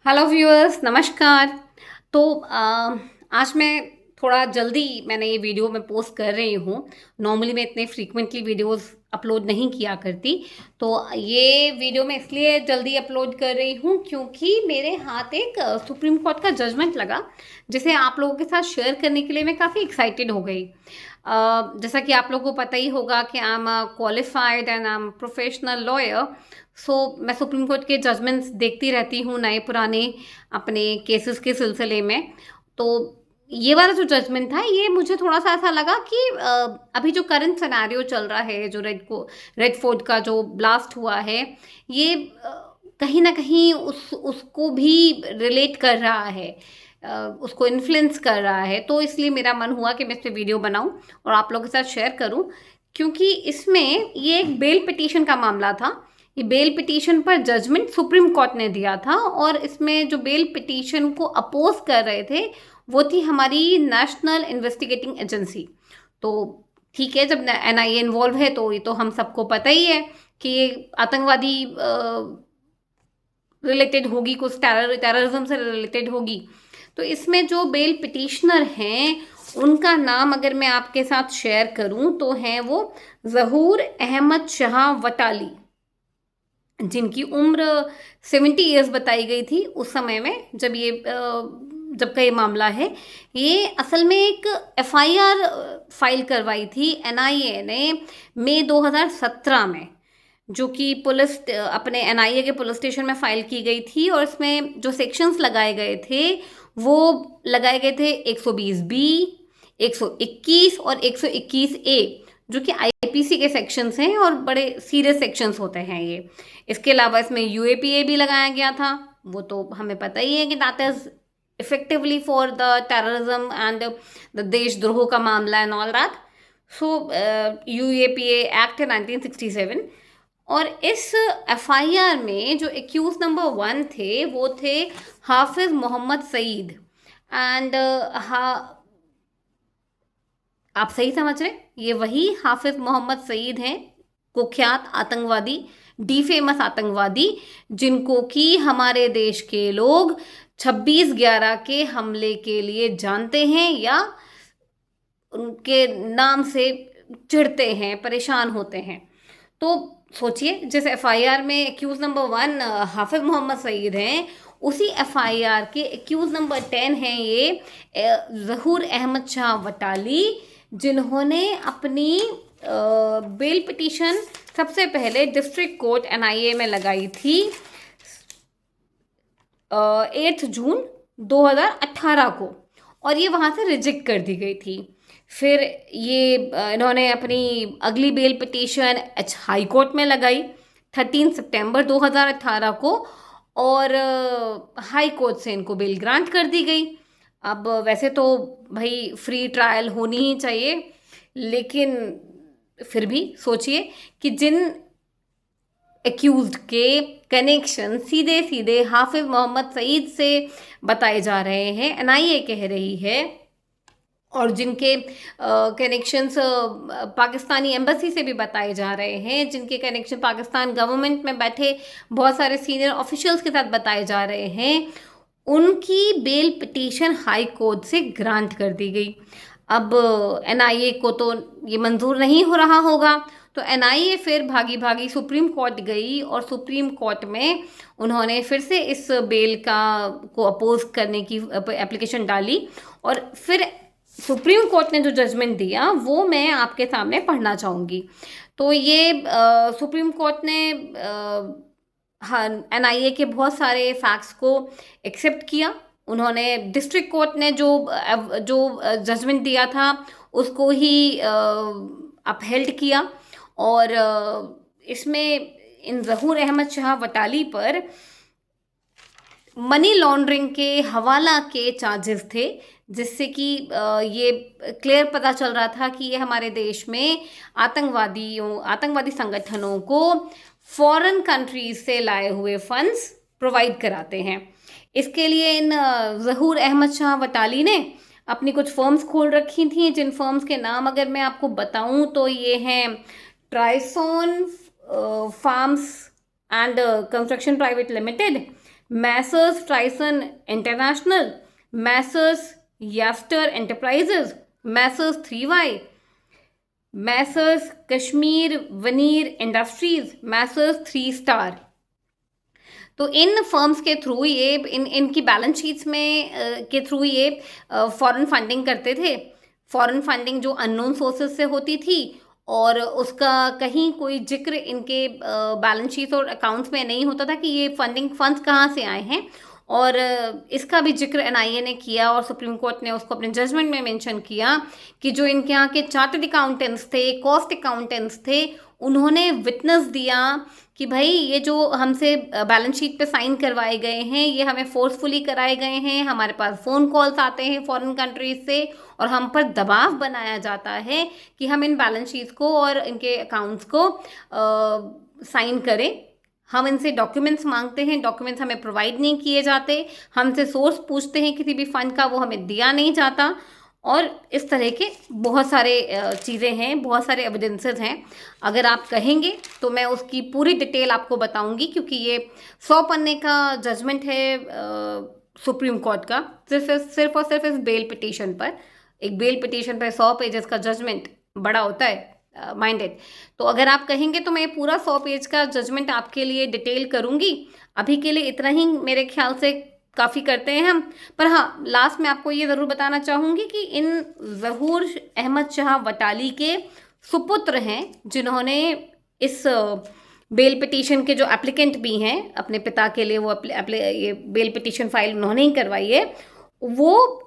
Hello viewers, नमस्कार। तो आज मैं थोड़ा जल्दी मैंने ये वीडियो मैं पोस्ट कर रही हूँ। नॉर्मली मैं इतने फ्रीक्वेंटली वीडियोस अपलोड नहीं किया करती। तो ये वीडियो मैं इसलिए जल्दी अपलोड कर रही हूँ क्योंकि मेरे हाथ एक सुप्रीम कोर्ट का जजमेंट लगा, जिसे आप लोगों के साथ शेयर करने के लिए मैं काफ़ी एक्साइटेड हो गई। जैसा कि आप लोगों को पता ही होगा कि I am qualified and I am professional lawyer. So मैं सुप्रीम कोर्ट के जजमेंट्स देखती रहती हूँ, नए पुराने अपने केसेस के सिलसिले में। तो ये वाला जो जजमेंट था, ये मुझे थोड़ा सा ऐसा लगा कि अभी जो करंट सिनेरियो चल रहा है, जो रेड फोर्ट का जो ब्लास्ट हुआ है, ये कहीं ना कहीं उसको भी रिलेट कर रहा है, उसको इन्फ्लुएंस कर रहा है। तो इसलिए मेरा मन हुआ कि मैं इस पे वीडियो बनाऊं और आप लोगों के साथ शेयर करूं, क्योंकि इसमें ये एक बेल पिटीशन का मामला था। ये बेल पिटीशन पर जजमेंट सुप्रीम कोर्ट ने दिया था, और इसमें जो बेल पिटीशन को अपोज कर रहे थे वो थी हमारी नेशनल इन्वेस्टिगेटिंग एजेंसी। तो ठीक है, जब एनआईए इन्वॉल्व है तो ये तो हम सबको पता ही है कि ये आतंकवादी रिलेटेड होगी, कुछ टेररिज्म से रिलेटेड होगी। तो इसमें जो बेल पिटिशनर हैं, उनका नाम अगर मैं आपके साथ शेयर करूं तो हैं वो ज़हूर अहमद शाह वटाली, जिनकी उम्र 70 ईयर्स बताई गई थी उस समय में, जब का ये मामला है। ये असल में एक एफआईआर फाइल करवाई थी एनआईए ने मई 2017 में, जो कि पुलिस अपने एनआईए के पुलिस स्टेशन में फाइल की गई थी। और इसमें जो सेक्शंस लगाए गए थे वो लगाए गए थे 120 बी, 121 और 121 ए, जो कि आईपीसी के सेक्शंस हैं और बड़े सीरियस सेक्शंस होते हैं ये। इसके अलावा इसमें यूएपीए भी लगाया गया था। वो तो हमें पता ही है कि that is effectively for the terrorism and the देशद्रोह का मामला and all that. So UAPA act 1967। और इस एफआईआर में जो एक्यूज नंबर 1 थे वो थे हाफिज मोहम्मद सईद। एंड आप सही समझ रहे, ये वही हाफिज मोहम्मद सईद हैं, कुख्यात आतंकवादी, डी फेमस आतंकवादी, जिनको कि हमारे देश के लोग 26/11 के हमले के लिए जानते हैं या उनके नाम से चिढ़ते हैं, परेशान होते हैं। तो सोचिए, जिस एफआईआर में एक्यूज नंबर 1 हाफिज मोहम्मद सईद हैं, उसी एफआईआर के एक्यूज नंबर 10 हैं ये ज़हूर अहमद शाह वटाली, जिन्होंने अपनी बेल पिटीशन सबसे पहले डिस्ट्रिक्ट कोर्ट एनआईए में लगाई थी 8 जून 2018 को, और ये वहाँ से रिजेक्ट कर दी गई थी। फिर ये इन्होंने अपनी अगली बेल पिटीशन हाई कोर्ट में लगाई 13 सितंबर 2018 को, और हाई कोर्ट से इनको बेल ग्रांट कर दी गई। अब वैसे तो भाई फ्री ट्रायल होनी ही चाहिए, लेकिन फिर भी सोचिए कि जिन एक्यूज्ड के कनेक्शन सीधे सीधे हाफिज मोहम्मद सईद से बताए जा रहे हैं, एनआईए कह रही है, और जिनके कनेक्शंस पाकिस्तानी एम्बेसी से भी बताए जा रहे हैं, जिनके कनेक्शन पाकिस्तान गवर्नमेंट में बैठे बहुत सारे सीनियर ऑफिशियल्स के साथ बताए जा रहे हैं, उनकी बेल पिटीशन हाई कोर्ट से ग्रांट कर दी गई। अब एनआईए को तो ये मंजूर नहीं हो रहा होगा, तो एनआईए फिर भागी भागी सुप्रीम कोर्ट गई, और सुप्रीम कोर्ट में उन्होंने फिर से इस बेल को अपोज करने की एप्लीकेशन डाली। और फिर सुप्रीम कोर्ट ने जो जजमेंट दिया वो मैं आपके सामने पढ़ना चाहूँगी। तो ये सुप्रीम कोर्ट ने हाँ, एनआईए के बहुत सारे फैक्ट्स को एक्सेप्ट किया। उन्होंने डिस्ट्रिक्ट कोर्ट ने जो जो जजमेंट दिया था उसको ही अपहेल्ड किया, और इसमें इन ज़हूर अहमद शाह वटाली पर मनी लॉन्ड्रिंग के हवाला के चार्जेस थे, जिससे कि ये क्लियर पता चल रहा था कि ये हमारे देश में आतंकवादी संगठनों को फॉरेन कंट्रीज से लाए हुए फंड्स प्रोवाइड कराते हैं। इसके लिए इन ज़हूर अहमद शाह वटाली ने अपनी कुछ फर्म्स खोल रखी थी, जिन फर्म्स के नाम अगर मैं आपको बताऊं तो ये हैं Trison farms and construction private limited, messrs Trison international, messrs Yaster enterprises, messrs 3Y, messrs Kashmir veneer industries, messrs 3 star. तो इन फर्म्स के थ्रू ये इनकी बैलेंस शीट्स में के थ्रू ये फॉरेन फंडिंग करते थे। फॉरेन फंडिंग जो अननोन सोर्सेज से होती थी और उसका कहीं कोई जिक्र इनके बैलेंस शीट्स और अकाउंट्स में नहीं होता था कि ये फंड्स कहाँ से आए हैं। और इसका भी जिक्र एनआईए ने किया और सुप्रीम कोर्ट ने उसको अपने जजमेंट में मेंशन किया कि जो इनके यहाँ के चार्टर्ड अकाउंटेंट्स थे, कॉस्ट अकाउंटेंट्स थे, उन्होंने विटनेस दिया कि भाई ये जो हमसे बैलेंस शीट पे साइन करवाए गए हैं ये हमें फोर्सफुली कराए गए हैं, हमारे पास फ़ोन कॉल्स आते हैं फॉरेन कंट्रीज से और हम पर दबाव बनाया जाता है कि हम इन बैलेंस शीट्स को और इनके अकाउंट्स को साइन करें। हम इनसे डॉक्यूमेंट्स मांगते हैं, डॉक्यूमेंट्स हमें प्रोवाइड नहीं किए जाते, हमसे सोर्स पूछते हैं किसी भी फंड का, वो हमें दिया नहीं जाता। और इस तरह के बहुत सारे चीज़ें हैं, बहुत सारे एविडेंसेस हैं। अगर आप कहेंगे तो मैं उसकी पूरी डिटेल आपको बताऊंगी, क्योंकि ये 100 पन्ने का जजमेंट है सुप्रीम कोर्ट का, सिर्फ और सिर्फ इस बेल पिटीशन पर। एक बेल पिटीशन पर 100 पेजेस का जजमेंट बड़ा होता है, माइंडेड। तो अगर आप कहेंगे तो मैं पूरा 100 पेज का जजमेंट आपके लिए डिटेल करूंगी। अभी के लिए इतना ही मेरे ख्याल से काफ़ी करते हैं हम। पर हाँ, लास्ट में आपको ये ज़रूर बताना चाहूँगी कि इन ज़हूर अहमद शाह वटाली के सुपुत्र हैं जिन्होंने इस बेल पिटीशन के जो एप्लीकेंट भी हैं अपने पिता के लिए, वो ये बेल पिटीशन फाइल उन्होंने ही करवाई है। वो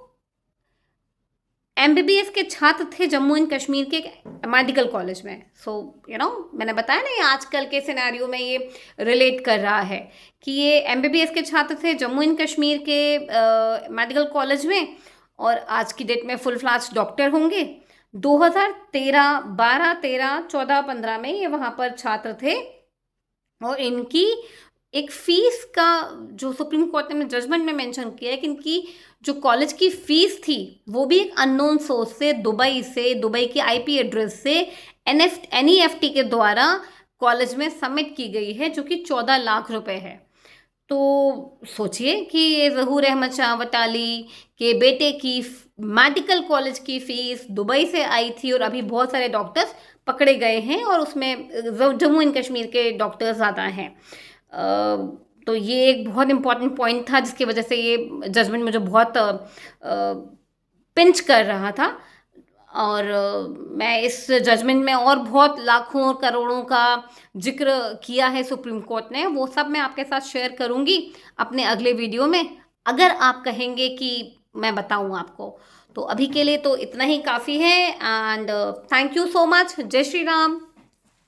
एमबीबीएस के छात्र थे जम्मू एंड कश्मीर के मेडिकल कॉलेज में। सो मैंने बताया ना, ये आजकल के सिनेरियो में ये रिलेट कर रहा है कि ये एमबीबीएस के छात्र थे जम्मू एंड कश्मीर के मेडिकल कॉलेज में और आज की डेट में फुल फ्लैश डॉक्टर होंगे। 2013, 12, 13, 14, 15 में ये वहाँ पर छात्र थे और इनकी एक फीस का जो सुप्रीम कोर्ट ने जजमेंट में मेंशन किया है कि इनकी जो कॉलेज की फीस थी वो भी एक अननोन सोर्स से, दुबई की आईपी एड्रेस से एनईएफटी के द्वारा कॉलेज में सबमिट की गई है, जो कि 14 लाख रुपए है। तो सोचिए कि ये ज़हूर अहमद शाह वटाली के बेटे की मेडिकल कॉलेज की फीस दुबई से आई थी और अभी बहुत सारे डॉक्टर्स पकड़े गए हैं और उसमें जम्मू एंड कश्मीर के डॉक्टर्स ज़्यादा हैं। तो ये एक बहुत इम्पॉर्टेंट पॉइंट था जिसकी वजह से ये जजमेंट मुझे बहुत पिंच कर रहा था। और मैं इस जजमेंट में और बहुत लाखों और करोड़ों का जिक्र किया है सुप्रीम कोर्ट ने, वो सब मैं आपके साथ शेयर करूंगी अपने अगले वीडियो में, अगर आप कहेंगे कि मैं बताऊं आपको। तो अभी के लिए तो इतना ही काफ़ी है and thank you so much. जय श्री राम।